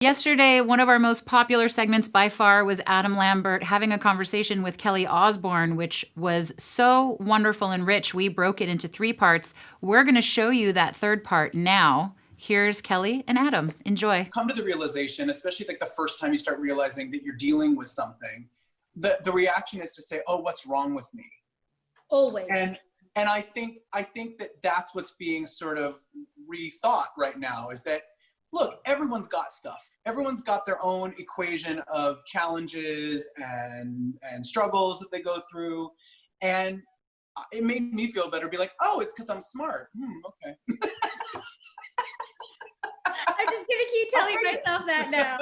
Yesterday, one of our most popular segments by far was Adam Lambert having a conversation with Kelly Osbourne, which was so wonderful and rich. We broke it into 3 parts. We're going to show you that third part now. Here's Kelly and Adam. Enjoy. Come to the realization, especially like the first time you start realizing that you're dealing with something, the reaction is to say, oh, what's wrong with me? Always. And I think that that's what's being sort of rethought right now, is that, look, everyone's got stuff. Everyone's got their own equation of challenges and struggles that they go through. And it made me feel better, be like, oh, it's because I'm smart. Okay. I'm just gonna keep telling myself that now.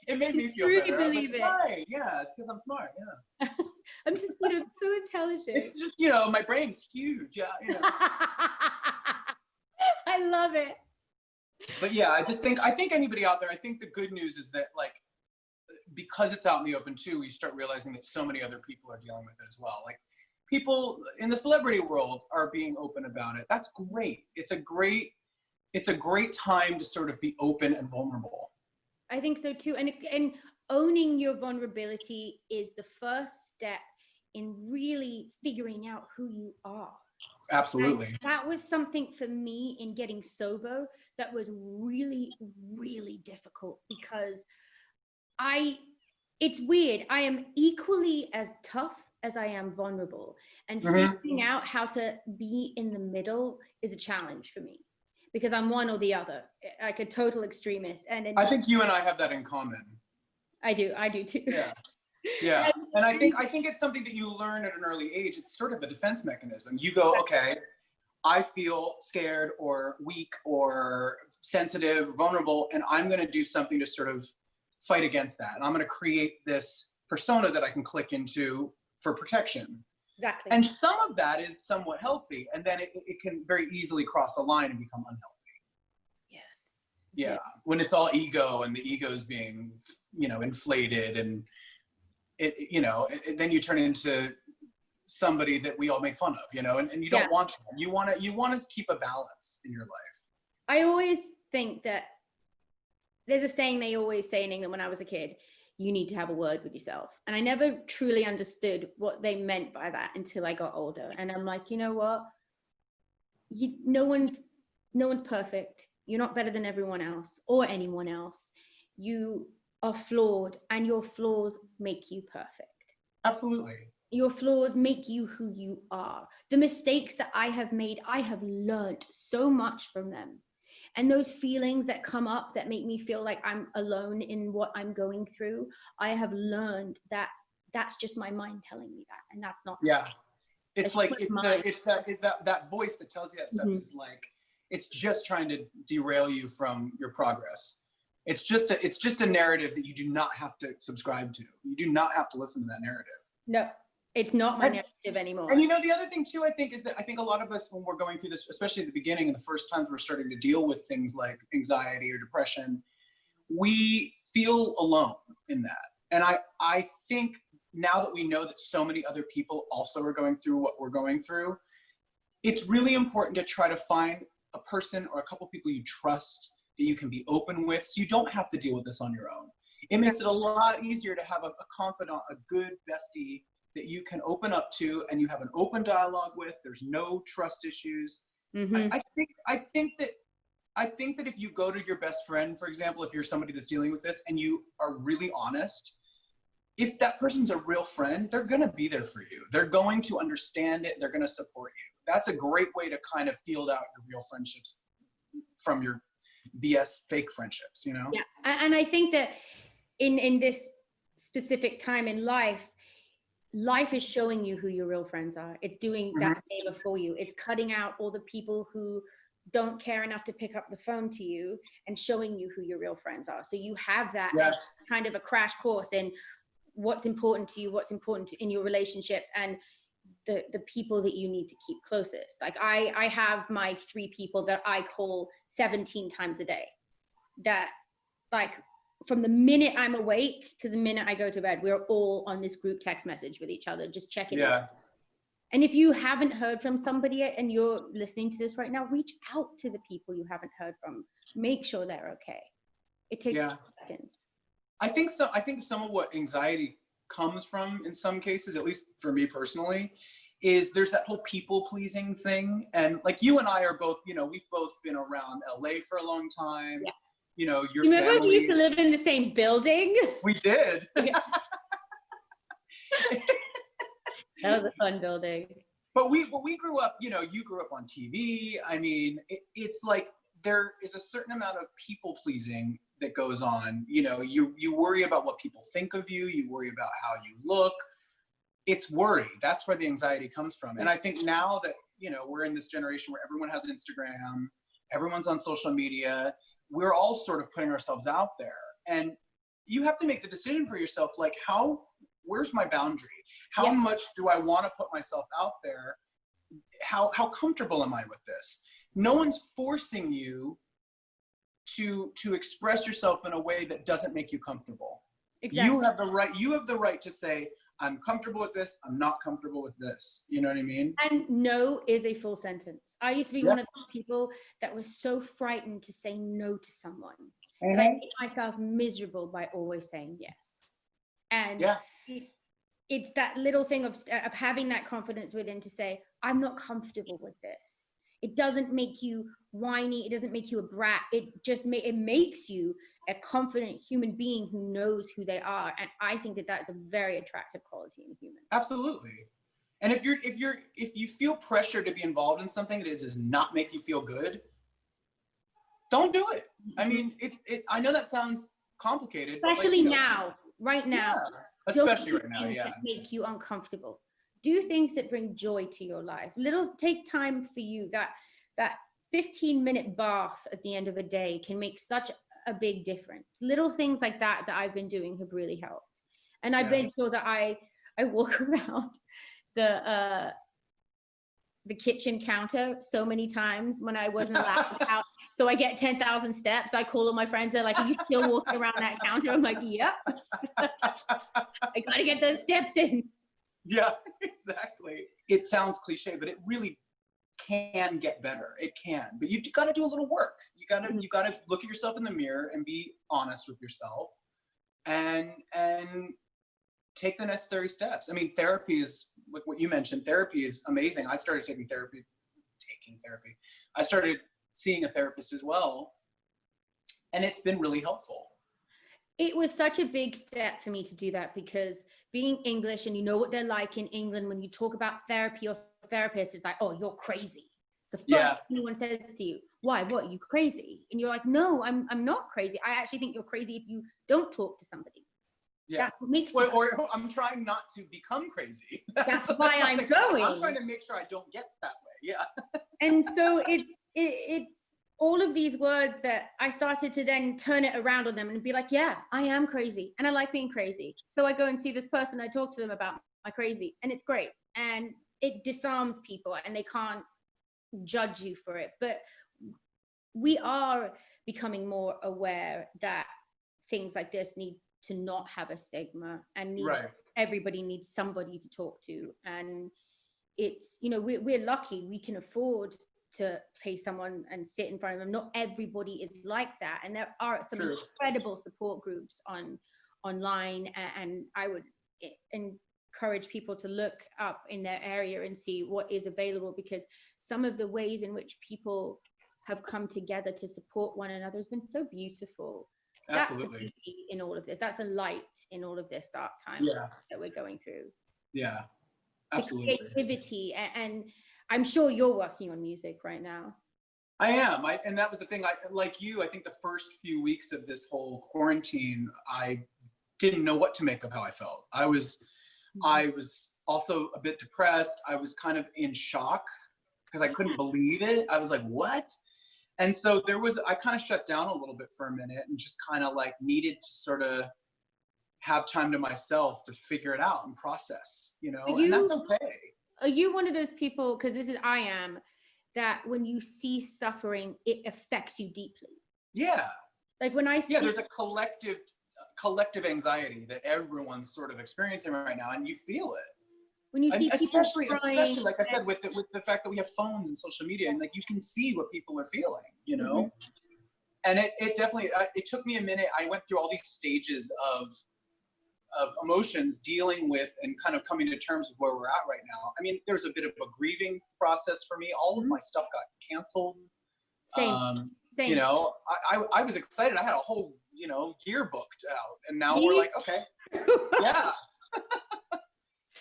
It made me feel really better. believe it. Right, yeah, it's because I'm smart, yeah. I'm just, so intelligent. It's just, my brain's huge, yeah. I love it. But yeah, I think anybody out there, I think the good news is that, like, because it's out in the open too, you start realizing that so many other people are dealing with it as well. Like, people in the celebrity world are being open about it. That's great. It's a great time to sort of be open and vulnerable. I think so too. And owning your vulnerability is the first step in really figuring out who you are. Absolutely. And that was something for me in getting sober that was really, really difficult, because it's weird. I am equally as tough as I am vulnerable, and figuring out how to be in the middle is a challenge for me, because I'm one or the other, like a total extremist. And I think you and I have that in common. I do too. Yeah. And I think it's something that you learn at an early age. It's sort of a defense mechanism. You go, okay, I feel scared or weak or sensitive, vulnerable, and I'm going to do something to sort of fight against that. And I'm going to create this persona that I can click into for protection. Exactly. And some of that is somewhat healthy, and then it can very easily cross a line and become unhealthy. Yes. Yeah. When it's all ego and the ego is being, inflated, and then you turn into somebody that we all make fun of, and you don't want that. You want to keep a balance in your life. I always think that there's a saying they always say in England when I was a kid: you need to have a word with yourself. And I never truly understood what they meant by that until I got older. And I'm like, you know what? No one's perfect. You're not better than everyone else or anyone else. You are flawed, and your flaws make you perfect. Absolutely. Your flaws make you who you are. The mistakes that I have made, I have learned so much from them. And those feelings that come up that make me feel like I'm alone in what I'm going through, I have learned that that's just my mind telling me that, and that's not. Yeah, it's like that voice that tells you that stuff is like, it's just trying to derail you from your progress. It's just a narrative that you do not have to subscribe to. You do not have to listen to that narrative. No. It's not my narrative anymore. And the other thing too, I think, is that I think a lot of us, when we're going through this, especially at the beginning and the first times we're starting to deal with things like anxiety or depression, we feel alone in that. And I think now that we know that so many other people also are going through what we're going through, it's really important to try to find a person or a couple people you trust that you can be open with, so you don't have to deal with this on your own. It makes it a lot easier to have a confidant, a good bestie that you can open up to and you have an open dialogue with. There's no trust issues. I think that if you go to your best friend, for example, if you're somebody that's dealing with this and you are really honest, if that person's a real friend, they're going to be there for you. They're going to understand it. They're going to support you. That's a great way to kind of field out your real friendships from your BS fake friendships, Yeah. And I think that in this specific time in life is showing you who your real friends are. It's doing that favor for you. It's cutting out all the people who don't care enough to pick up the phone to you and showing you who your real friends are. So you have that as kind of a crash course in what's important to you, what's important in your relationships, and the people that you need to keep closest. Like I have my 3 people that I call 17 times a day, that like from the minute I'm awake to the minute I go to bed, we're all on this group text message with each other, just checking in. And if you haven't heard from somebody yet and you're listening to this right now, reach out to the people you haven't heard from. Make sure they're okay. It takes 2 seconds. I think so. I think some of what anxiety comes from in some cases, at least for me personally, is there's that whole people pleasing thing. And like you and I are both, you know, we've both been around LA for a long time. Yeah. You know, your Remember family. we used to live in the same building? We did. Yeah. That was a fun building. But we grew up, you know, you grew up on TV. I mean, it's like there is a certain amount of people pleasing that goes on. You know, you worry about what people think of you. You worry about how you look. It's worry. That's where the anxiety comes from. And I think now that, you know, we're in this generation where everyone has Instagram, everyone's on social media, we're all sort of putting ourselves out there. And you have to make the decision for yourself, like, where's my boundary? How much do I want to put myself out there? How comfortable am I with this? No one's forcing you to express yourself in a way that doesn't make you comfortable. Exactly. You have the right to say, I'm comfortable with this, I'm not comfortable with this. You know what I mean? And no is a full sentence. I used to be one of the people that was so frightened to say no to someone. And I made myself miserable by always saying yes. And it's that little thing of having that confidence within to say, I'm not comfortable with this. It doesn't make you whiny. It doesn't make you a brat. It just it makes you a confident human being who knows who they are. And I think that that's a very attractive quality in a human. Absolutely. And if you feel pressure to be involved in something that does not make you feel good, don't do it. I mean, I know that sounds complicated. Especially now, right now. Yeah, especially right now, that make you uncomfortable. Do things that bring joy to your life. Take time for you. That 15-minute bath at the end of a day can make such a big difference. Little things like that I've been doing have really helped. And I've made sure that I walk around the kitchen counter so many times when I wasn't allowed out. So I get 10,000 steps. I call all my friends. They're like, are you still walking around that counter? I'm like, yep. I got to get those steps in. Yeah, exactly. It sounds cliche, but it really can get better. It can, but you got to do a little work. You got to look at yourself in the mirror and be honest with yourself and take the necessary steps. I mean, therapy is, like what you mentioned, therapy is amazing. I started taking therapy. I started seeing a therapist as well, and it's been really helpful. It was such a big step for me to do that, because being English, and you know what they're like in England, when you talk about therapy or therapists, it's like, oh, you're crazy. It's the first thing anyone says to you. Why? What? Are you crazy? And you're like, no, I'm not crazy. I actually think you're crazy if you don't talk to somebody. Yeah. That's what makes or I'm trying not to become crazy. That's why I'm going. I'm trying to make sure I don't get that way. Yeah. And so it's all of these words that I started to then turn it around on them and be like, yeah, I am crazy. And I like being crazy. So I go and see this person, I talk to them about my crazy, and it's great. And it disarms people and they can't judge you for it. But we are becoming more aware that things like this need to not have a stigma, and everybody needs somebody to talk to. And it's, you know, we're lucky we can afford to pay someone and sit in front of them. Not everybody is like that, and there are some incredible support groups online, and I would encourage people to look up in their area and see what is available, because some of the ways in which people have come together to support one another has been so beautiful. Absolutely. That's the beauty in all of this. That's the light in all of this dark times that we're going through. Yeah, absolutely. The creativity, and I'm sure you're working on music right now. I am. And that was the thing. Like you, I think the first few weeks of this whole quarantine, I didn't know what to make of how I felt. I was also a bit depressed. I was kind of in shock because I couldn't believe it. I was like, what? And so I kind of shut down a little bit for a minute and just kind of like needed to sort of have time to myself to figure it out and process, you know, and that's okay. Are you one of those people, because I am, that when you see suffering, it affects you deeply? Yeah. Like when I see... Yeah, there's a collective anxiety that everyone's sort of experiencing right now, and you feel it. When you see especially like I said, with the fact that we have phones and social media, and like you can see what people are feeling, you know? And it definitely, it took me a minute. I went through all these stages of emotions, dealing with and kind of coming to terms with where we're at right now. I mean, there's a bit of a grieving process for me. All of my stuff got canceled. Same. You know, I was excited. I had a whole, you know, year booked out, and now we're like, okay, yeah.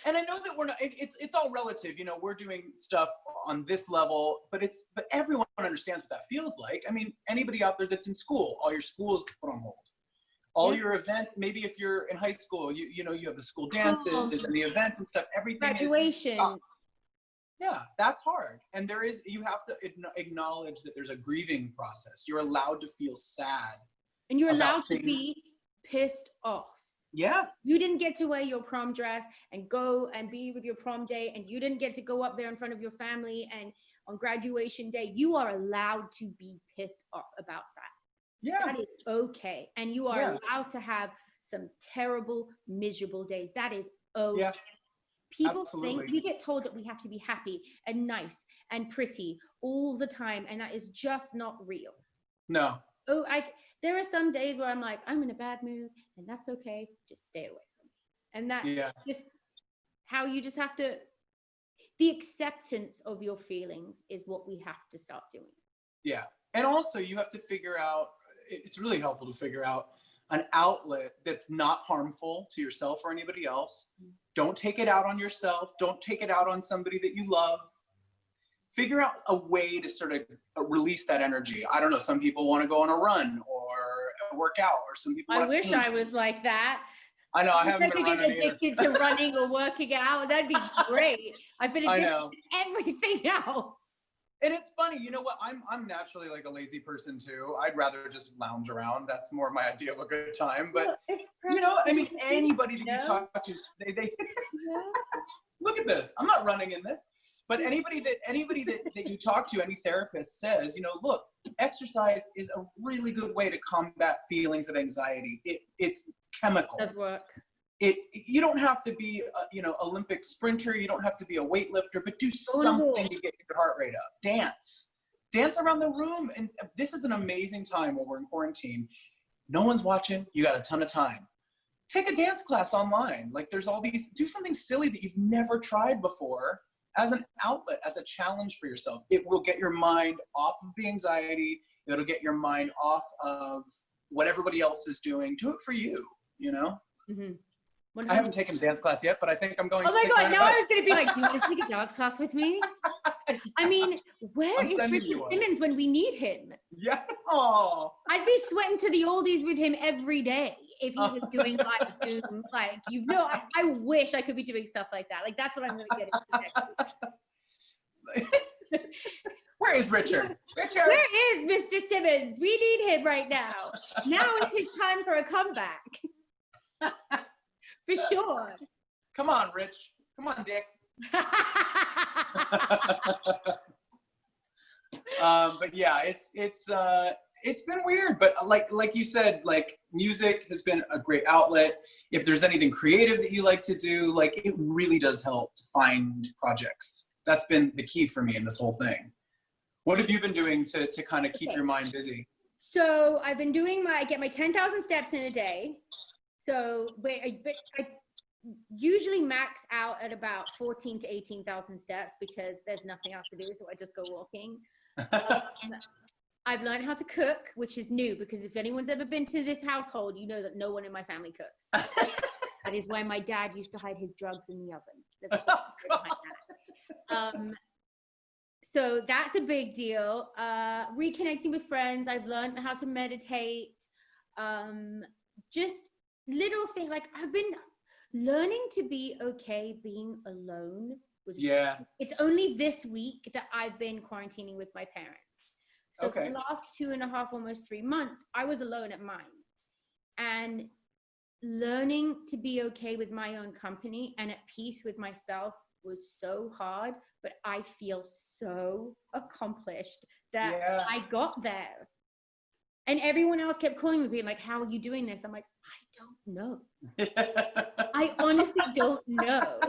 And I know that we're not, it's all relative, you know, we're doing stuff on this level, but everyone understands what that feels like. I mean, anybody out there that's in school, all your schools put on hold. All your events, maybe if you're in high school, you know, you have the school dances and the events and stuff, everything graduation. Yeah, that's hard. And you have to acknowledge that there's a grieving process. You're allowed to feel sad. And you're allowed to be pissed off. Yeah. You didn't get to wear your prom dress and go and be with your prom day, and you didn't get to go up there in front of your family and on graduation day. You are allowed to be pissed off about that. Yeah. That is okay. And you are allowed to have some terrible, miserable days. That is okay. Yeah. People think, we get told that we have to be happy and nice and pretty all the time, and that is just not real. No. Oh, there are some days where I'm like, I'm in a bad mood, and that's okay. Just stay away from me. And that's just how you just have to, the acceptance of your feelings is what we have to start doing. Yeah. And also you have to figure out, it's really helpful to figure out an outlet that's not harmful to yourself or anybody else. Don't take it out on yourself. Don't take it out on somebody that you love. Figure out a way to sort of release that energy. I don't know. Some people want to go on a run or work out, or some people. I wish I was like that. I know. I haven't been running addicted to running or working out. That'd be great. I've been addicted to everything else. And it's funny, you know what? I'm naturally like a lazy person too. I'd rather just lounge around. That's more my idea of a good time. But you know, I mean, anybody that you talk to, they look at this. I'm not running in this. But anybody that you talk to, any therapist says, you know, look, exercise is a really good way to combat feelings of anxiety. It's chemical. It does work. You don't have to be a, you know, Olympic sprinter. You don't have to be a weightlifter, but do something to get your heart rate up. Dance around the room. And this is an amazing time when we're in quarantine. No one's watching. You got a ton of time. Take a dance class online. Like there's all these, do something silly that you've never tried before as an outlet, as a challenge for yourself. It will get your mind off of the anxiety. It'll get your mind off of what everybody else is doing. Do it for you, you know? Mm-hmm. I haven't taken a dance class yet, but I think I'm going to. Oh my God, now I was going to be like, do you want to take a dance class with me? I mean, where is Richard Simmons when we need him? Yeah. Oh. I'd be sweating to the oldies with him every day if he was doing live Zoom. Like, you know, I wish I could be doing stuff like that. Like, that's what I'm going to get into next week. Where is Richard? Richard! Where is Mr. Simmons? We need him right now. Now is his time for a comeback. For sure. Come on, Rich. Come on, Dick. But yeah, it's been weird. But like you said, like music has been a great outlet. If there's anything creative that you like to do, like it really does help to find projects. That's been the key for me in this whole thing. What have you been doing to kind of keep your mind busy? So I've been doing I get my 10,000 steps in a day. So I usually max out at about 14 to 18,000 steps because there's nothing else to do. So I just go walking. I've learned how to cook, which is new because if anyone's ever been to this household, you know that no one in my family cooks. That is why my dad used to hide his drugs in the oven. There's a behind that. So that's a big deal. Reconnecting with friends. I've learned how to meditate. Just little thing, like I've been learning to be okay being alone. It's only this week that I've been quarantining with my parents. So for the last 2.5, almost 3 months, I was alone at mine. And learning to be okay with my own company and at peace with myself was so hard, but I feel so accomplished that I got there. And everyone else kept calling me, being like, how are you doing this? I'm like, I don't know. I honestly don't know.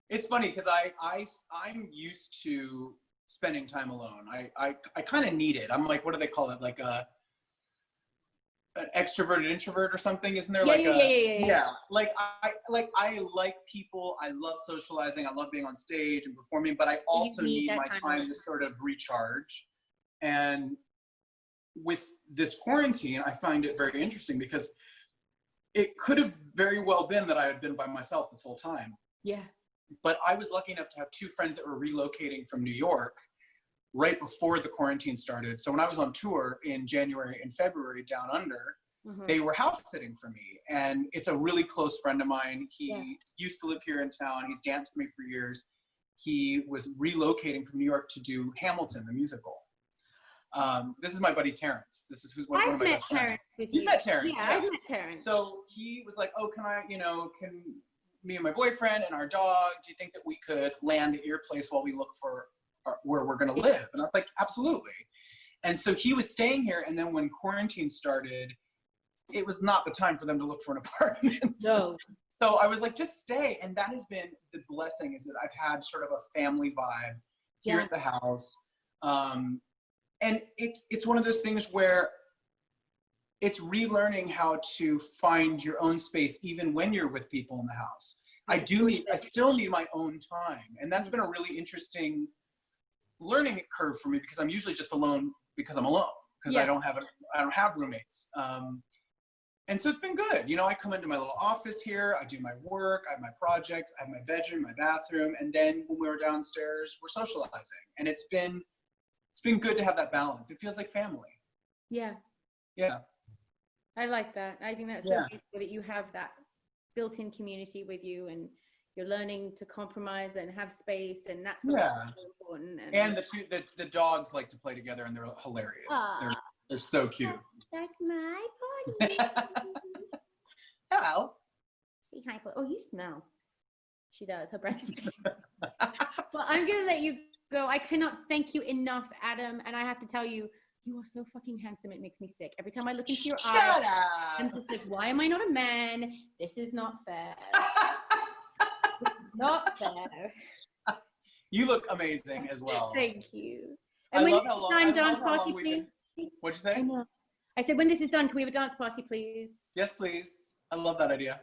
It's funny because I'm used to spending time alone. I kind of need it. I'm like, what do they call it? Like an extroverted introvert or something, isn't there? Yeah. Like I like people. I love socializing. I love being on stage and performing, but I also need my time to sort of recharge. And with this quarantine, I find it very interesting because it could have very well been that I had been by myself this whole time. Yeah. But I was lucky enough to have two friends that were relocating from New York right before the quarantine started. So when I was on tour in January and February down under, they were house sitting for me. And it's a really close friend of mine. He used to live here in town. He's danced for me for years. He was relocating from New York to do Hamilton, the musical. This is my buddy Terrence. This is one of my best friends. You've met Terrence. Yeah, I've met Terrence. So he was like, oh, can me and my boyfriend and our dog, do you think that we could land at your place while we look for where we're going to live? And I was like, absolutely. And so he was staying here. And then when quarantine started, it was not the time for them to look for an apartment. No. So I was like, just stay. And that has been the blessing, is that I've had sort of a family vibe here at the house. And it's one of those things where it's relearning how to find your own space, even when you're with people in the house. I still need my own time. And that's been a really interesting learning curve for me, because I'm usually just alone because I'm alone, because I don't have roommates. And so it's been good. You know, I come into my little office here, I do my work, I have my projects, I have my bedroom, my bathroom. And then when we're downstairs, we're socializing. And it's been good to have that balance. It feels like family. Yeah. Yeah. I like that. I think that's so beautiful that you have that built-in community with you, and you're learning to compromise and have space, and that's so important. And the dogs like to play together, and they're hilarious. They're so cute. That's my body. Hello. Say hi. Oh, you smell. She does. Her breath smells. Well, I'm gonna let you go. I cannot thank you enough, Adam. And I have to tell you, you are so fucking handsome. It makes me sick. Every time I look into your eyes, I'm just like, why am I not a man? This is not fair. This is not fair. You look amazing as well. Thank you. And when this is done, dance party, please. What'd you say? I know. I said, when this is done, can we have a dance party, please? Yes, please. I love that idea.